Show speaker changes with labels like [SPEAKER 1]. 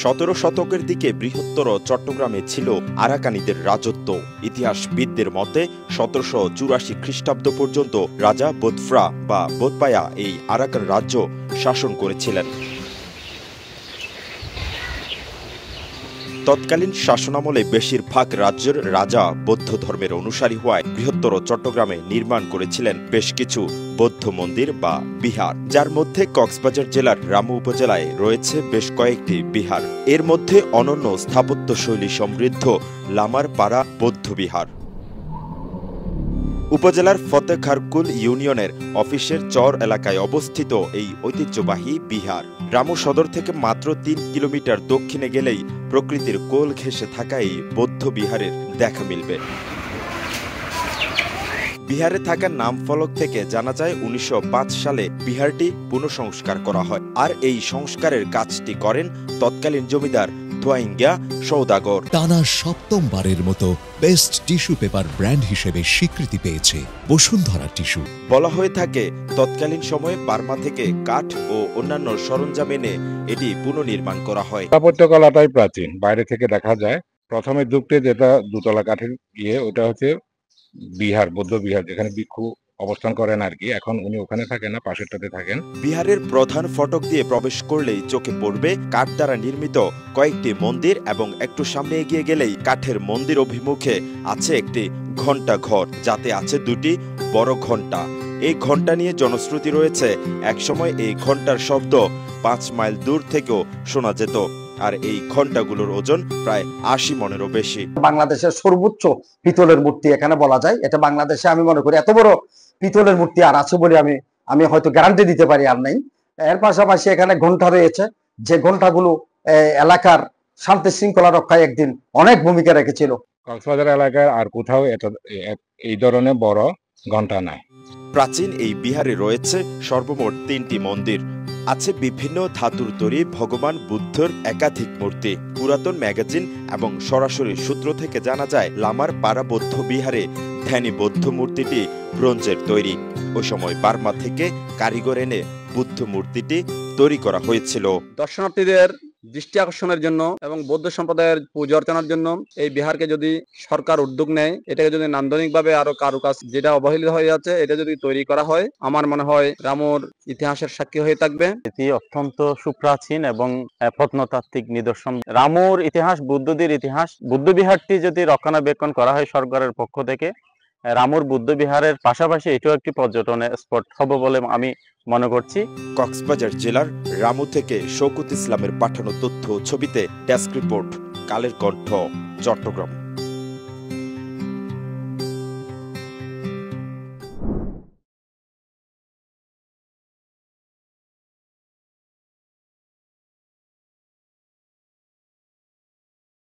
[SPEAKER 1] 17 শতকের দিকে বৃহত্তর চট্টগ্রামে ছিল আরাকানিদের রাজত্ব। ইতিহাসবিদদের মতে 1784 খ্রিস্টাব্দ পর্যন্ত রাজা বোদফ্রা বা বোদপায়া এই আরাকান রাজ্য শাসন করেছিলেন। তৎকালীন শাসনামলে বেশিরভাগ রাজ্যের রাজা বৌদ্ধ ধর্মের অনুসারী হওয়ায় বৃহত্তর চট্টগ্রামে নির্মাণ করেছিলেন বেশ কিছু বৌদ্ধ মন্দির বা বিহার, যার মধ্যে কক্সবাজার জেলার রামু উপজেলায় রয়েছে বেশ কয়েকটি বিহার। এর মধ্যে অনন্য স্থাপত্যশৈলী সমৃদ্ধ লামার পাড়া বৌদ্ধ বিহার। উপজেলার ফতেখারকুল ইউনিয়নের অফিসের চর এলাকায় অবস্থিত এই ঐতিহ্যবাহী বিহার রামু সদর থেকে মাত্র ৩ কিলোমিটার দক্ষিণে গেলেই প্রকৃতির কোল ঘেঁষে থাকা এই বৌদ্ধ বিহারের দেখা মিলবে। বিহারে থাকা নামফলক থেকে জানা যায় ১৯০৫ সালে বিহারটি পুনঃসংস্কার করা হয়, আর এই সংস্কারের কাজটি করেন তৎকালীন জমিদার তোয়াইঙ্গা সওদাগর।
[SPEAKER 2] টানা ৭ম-বারের মতো বেস্ট টিস্যু পেপার ব্র্যান্ড হিসেবে স্বীকৃতি পেয়েছে বসুন্ধরা টিস্যু।
[SPEAKER 1] বলা হয়ে থাকে তৎকালীন সময়ে বার্মা থেকে কাঠ ও অন্যান্য সরঞ্জাম এনে এটি পুনর্নির্মাণ করা হয়।
[SPEAKER 3] স্থাপত্যকলাটাই প্রাচীন, বাইরে থেকে দেখা যায়। প্রথমে ঢুকতে যেটা দুতলা কাঠের ওটা হচ্ছে বিহার, বৌদ্ধ বিহার, যেখানে ভিক্ষু অবস্থান করেন আর কি। এখন উনি ওখানে থাকেন না, পাশেরটাতে থাকেন।
[SPEAKER 1] বিহারের প্রধান ফটক দিয়ে প্রবেশ করলেই চোখে পড়বে কাঠ দ্বারা নির্মিত কয়েকটি মন্দির, এবং একটু সামনে এগিয়ে গেলেই কাঠের মন্দির অভিমুখে আছে একটি ঘণ্টা ঘর, যাতে আছে 2টি বড় ঘণ্টা। এই ঘণ্টা নিয়ে জনশ্রুতি রয়েছে একসময় এই ঘণ্টার শব্দ 5 মাইল দূর থেকেও শোনা যেত, আর এই ঘণ্টাগুলোর ওজন প্রায় 80 মনেরও বেশি।
[SPEAKER 4] বাংলাদেশের সর্বোচ্চ পিতলের মূর্তি এখানে বলা যায়। এটা বাংলাদেশে আমি মনে করি এত বড় পিতলের মূর্তি আর আছে বলে আমি হয়তো গ্যারান্টি দিতে পারি আর নেই। এর পাশাপাশি এখানে ঘণ্টা রয়েছে, যে ঘণ্টাগুলো এলাকার শান্তি শৃঙ্খলা রক্ষায় একদিন অনেক ভূমিকা রেখেছিল।
[SPEAKER 3] কক্সবাজার এলাকায় আর কোথাও এই ধরনের বড় ঘণ্টা নাই।
[SPEAKER 1] প্রাচীন এই বিহারে রয়েছে সর্বমোট 3টি মন্দির। আছে বিভিন্ন ধাতুর তৈরি ভগবান বুদ্ধর একাধিক মূর্তি। পুরাতন ম্যাগাজিন এবং সরাসরি সূত্র থেকে জানা যায় লামার পাড়া বৌদ্ধ বিহারে ধ্যানী বৌদ্ধ মূর্তিটি ব্রোঞ্জের তৈরি। ওই সময় বার্মা থেকে কারিগর এনে বুদ্ধ মূর্তিটি তৈরি করা হয়েছিল।
[SPEAKER 5] দর্শনার্থীদের দৃষ্টি আকর্ষণের জন্য এবং বৌদ্ধ সম্প্রদায়ের পূজা অর্চনার জন্য এই বিহারকে যদি সরকার উদ্যোগ নেয়, এটাকে যদি নান্দনিকভাবে আরো কারুকাজ যেটা অবহেলিত হয়ে যাচ্ছে, এটা যদি তৈরি করা হয়, আমার মনে হয় রামুর ইতিহাসের সাক্ষী হয়ে থাকবে।
[SPEAKER 6] এটি অত্যন্ত সুপ্রাচীন এবং প্রত্নতাত্ত্বিক নিদর্শন। রামুর ইতিহাস, বুদ্ধদের ইতিহাস, বুদ্ধ বিহারটি যদি রক্ষণাবেক্ষণ করা হয় সরকারের পক্ষ থেকে, রামুর বুদ্ধ বিহারের পাশাপাশি এটাও একটি পর্যটন স্পট হবে বলে আমি মনে করছি।
[SPEAKER 1] কক্সবাজার জেলার রামু থেকে শওকত ইসলামের পাঠানো তথ্য ছবিতে ডেস্ক রিপোর্ট, কালের কণ্ঠ, চট্টগ্রাম।